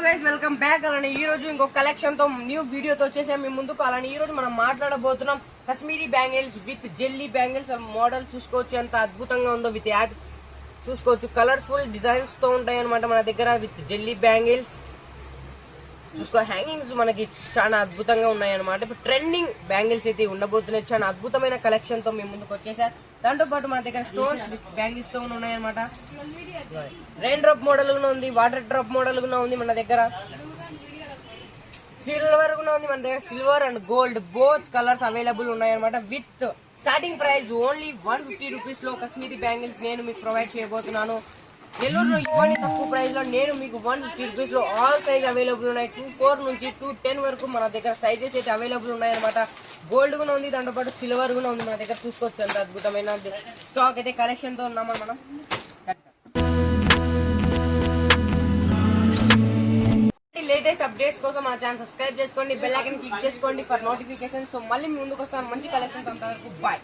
Guys welcome back. అలానే ఈ రోజు ఇంకో కలెక్షన్ తో న్యూ వీడియోతో వచ్చేసాం మీ ముందుకు. అలానే ఈ రోజు మనం మాట్లాడబోతున్నాం Kashmiri bangles with jelly bangles. Model చూసుకోవచ్చు ఎంత అద్భుతంగా ఉందో. విత్ యాడ్ చూసుకోవచ్చు, కలర్ఫుల్ డిజైన్స్ తో ఉంటాయి అనమాట మన దగ్గర. విత్ జెల్లీ బ్యాంగిల్స్ చూసుకో, హ్యాంగింగ్స్ మనకి చాలా అద్భుతంగా ఉన్నాయి అనమాట. ఇప్పుడు ట్రెండింగ్ బ్యాంగిల్స్ అయితే ఉండబోతున్నాయి. చాలా అద్భుతమైన కలెక్షన్ తో మేము ముందుకు వచ్చేసారు. దాంతో పాటు మన దగ్గర స్టోన్స్ విత్ బ్యాంగిల్స్ తో ఉన్నాయి అనమాట. రెయిన్ డ్రాప్ మోడల్ కూడా ఉంది, వాటర్ డ్రాప్ మోడల్ కూడా ఉంది మన దగ్గర. సిల్వర్ కూడా ఉంది మన దగ్గర. Silver and gold both colours available ఉన్నాయి అనమాట. With starting price only 150 rupees లో కాశ్మీరీ బ్యాంగిల్స్ నేను మీకు ప్రొవైడ్ చేయబోతున్నాను. నెల్లూరులో ఇవన్నీ తక్కువ ప్రైస్ లో నేను మీకు 150 రూపీస్ లో ఆల్ సైజ్ అవైలబుల్ ఉన్నాయి. 24 నుంచి 210 వరకు మన దగ్గర సైజెస్ అయితే అవైలబుల్ ఉన్నాయి అనమాట. గోల్డ్ కూడా ఉంది, దాంతో పాటు సిల్వర్ కూడా ఉంది మన దగ్గర. చూసుకోవచ్చు ఎంత అద్భుతమైన స్టాక్ అయితే కలెక్షన్ తో ఉన్నామని మనం. లేటెస్ట్ అప్డేట్స్ కోసం మన ఛానల్ సబ్స్క్రైబ్ చేసుకోండి, బెల్ ఐకాన్ క్లిక్ చేసుకోండి ఫర్ నోటిఫికేషన్. సో మళ్ళీ ముందుకు వస్తాను మంచి కలెక్షన్. అంతవరకు బాయ్.